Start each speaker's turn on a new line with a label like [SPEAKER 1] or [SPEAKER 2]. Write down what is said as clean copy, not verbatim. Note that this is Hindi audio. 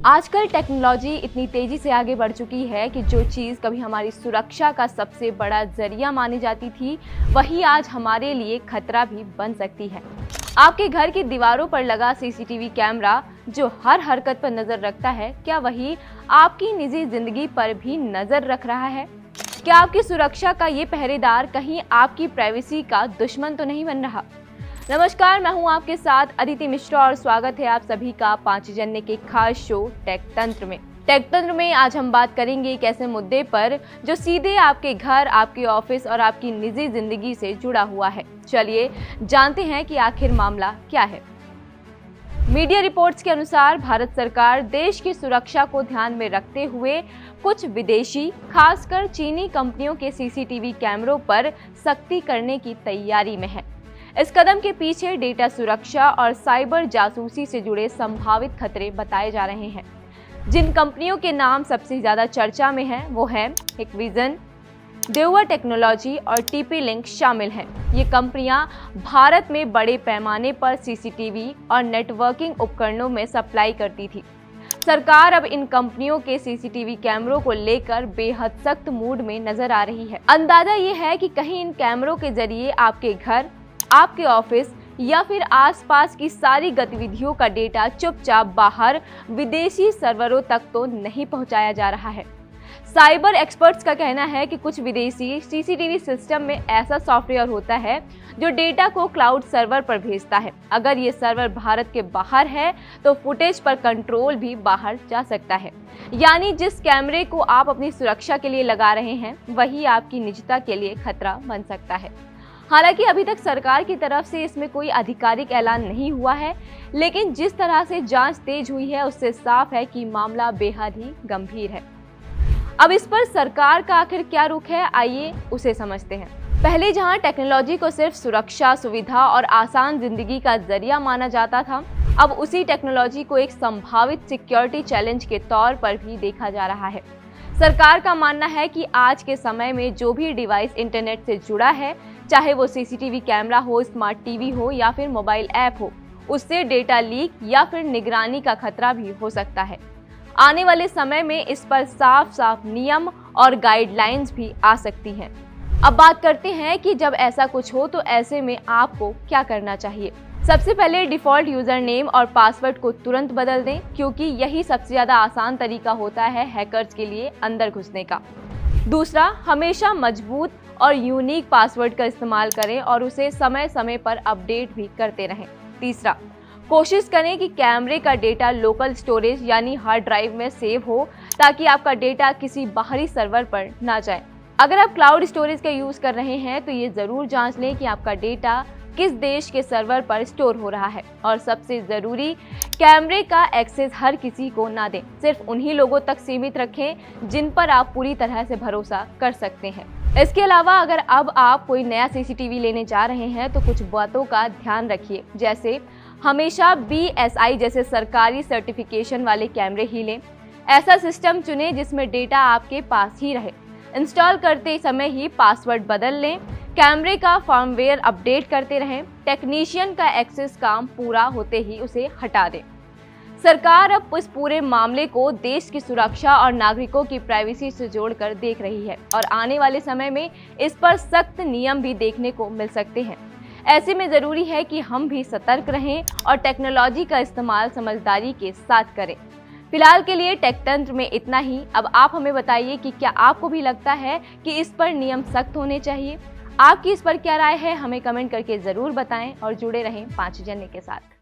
[SPEAKER 1] आजकल टेक्नोलॉजी इतनी तेजी से आगे बढ़ चुकी है कि जो चीज़ कभी हमारी सुरक्षा का सबसे बड़ा जरिया मानी जाती थी, वही आज हमारे लिए खतरा भी बन सकती है। आपके घर की दीवारों पर लगा सीसीटीवी कैमरा जो हर हरकत पर नजर रखता है, क्या वही आपकी निजी जिंदगी पर भी नजर रख रहा है? क्या आपकी सुरक्षा का ये पहरेदार कहीं आपकी प्राइवेसी का दुश्मन तो नहीं बन रहा? नमस्कार, मैं हूं आपके साथ अदिति मिश्रा और स्वागत है आप सभी का 5 जनवरी के खास शो टेक तंत्र में। टेक तंत्र में आज हम बात करेंगे एक ऐसे मुद्दे पर जो सीधे आपके घर, आपके ऑफिस और आपकी निजी जिंदगी से जुड़ा हुआ है। चलिए जानते हैं कि आखिर मामला क्या है। मीडिया रिपोर्ट्स के अनुसार भारत सरकार देश की सुरक्षा को ध्यान में रखते हुए कुछ विदेशी, खासकर चीनी कंपनियों के सीसीटीवी कैमरों पर सख्ती करने की तैयारी में है। इस कदम के पीछे डेटा सुरक्षा और साइबर जासूसी से जुड़े संभावित खतरे बताए जा रहे हैं। जिन कंपनियों के नाम सबसे ज्यादा चर्चा में हैं, वो हैं हिकविजन, देववा टेक्नोलॉजी और टीपी लिंक शामिल हैं। ये कंपनियां भारत में बड़े पैमाने पर सीसीटीवी और नेटवर्किंग उपकरणों में सप्लाई करती थी। सरकार अब इन कंपनियों के सीसीटीवी कैमरों को लेकर बेहद सख्त मूड में नजर आ रही है। अंदाजा ये है कि कहीं इन कैमरों के जरिए आपके घर, आपके ऑफिस या फिर आसपास की सारी गतिविधियों का डेटा चुपचाप बाहर विदेशी सर्वरों तक तो नहीं पहुंचाया जा रहा है। साइबर एक्सपर्ट्स का कहना है कि कुछ विदेशी सीसीटीवी सिस्टम में ऐसा सॉफ्टवेयर होता है जो डेटा को क्लाउड सर्वर पर भेजता है। अगर ये सर्वर भारत के बाहर है तो फुटेज पर कंट्रोल भी बाहर जा सकता है। यानी जिस कैमरे को आप अपनी सुरक्षा के लिए लगा रहे हैं, वही आपकी निजता के लिए खतरा बन सकता है। हालांकि अभी तक सरकार की तरफ से इसमें कोई आधिकारिक ऐलान नहीं हुआ है, लेकिन जिस तरह से जांच तेज हुई है उससे साफ है कि मामला बेहद ही गंभीर है। अब इस पर सरकार का आखिर क्या रुख है, आइए उसे समझते हैं। पहले जहां टेक्नोलॉजी को सिर्फ सुरक्षा, सुविधा और आसान जिंदगी का जरिया माना जाता था, अब उसी टेक्नोलॉजी को एक संभावित सिक्योरिटी चैलेंज के तौर पर भी देखा जा रहा है। सरकार का मानना है कि आज के समय में जो भी डिवाइस इंटरनेट से जुड़ा है, चाहे वो सीसीटीवी कैमरा हो, स्मार्ट टीवी हो या फिर मोबाइल ऐप हो, उससे डेटा लीक या फिर निगरानी का खतरा भी हो सकता है। आने वाले समय में इस पर साफ साफ नियम और गाइडलाइंस भी आ सकती हैं। अब बात करते हैं कि जब ऐसा कुछ हो तो ऐसे में आपको क्या करना चाहिए। सबसे पहले डिफ़ॉल्ट यूज़र नेम और पासवर्ड को तुरंत बदल दें, क्योंकि यही सबसे ज़्यादा आसान तरीका होता है हैकर्स के लिए अंदर घुसने का। दूसरा, हमेशा मजबूत और यूनिक पासवर्ड का इस्तेमाल करें और उसे समय समय पर अपडेट भी करते रहें। तीसरा, कोशिश करें कि कैमरे का डेटा लोकल स्टोरेज यानी हार्ड ड्राइव में सेव हो, ताकि आपका डेटा किसी बाहरी सर्वर पर ना जाए। अगर आप क्लाउड स्टोरेज का यूज़ कर रहे हैं तो ये ज़रूर जांच लें कि आपका डेटा किस देश के सर्वर पर स्टोर हो रहा है। और सबसे ज़रूरी, कैमरे का एक्सेस हर किसी को ना दें, सिर्फ उन्हीं लोगों तक सीमित रखें जिन पर आप पूरी तरह से भरोसा कर सकते हैं। इसके अलावा अगर अब आप कोई नया सीसीटीवी लेने जा रहे हैं तो कुछ बातों का ध्यान रखिए, जैसे हमेशा BSI जैसे सरकारी सर्टिफिकेशन वाले कैमरे ही लें। ऐसा सिस्टम चुनें जिसमें डेटा आपके पास ही रहे। इंस्टॉल करते समय ही पासवर्ड बदल लें। कैमरे का फर्मवेयर अपडेट करते रहें। टेक्नीशियन का एक्सेस काम पूरा होते ही उसे हटा दें। सरकार अब इस पूरे मामले को देश की सुरक्षा और नागरिकों की प्राइवेसी से जोड़कर देख रही है और आने वाले समय में इस पर सख्त नियम भी देखने को मिल सकते हैं। ऐसे में ज़रूरी है कि हम भी सतर्क रहें और टेक्नोलॉजी का इस्तेमाल समझदारी के साथ करें। फिलहाल के लिए टेक तंत्र में इतना ही। अब आप हमें बताइए कि क्या आपको भी लगता है कि इस पर नियम सख्त होने चाहिए? आपकी इस पर क्या राय है, हमें कमेंट करके ज़रूर बताएं और जुड़े रहें 5 जनवरी के साथ।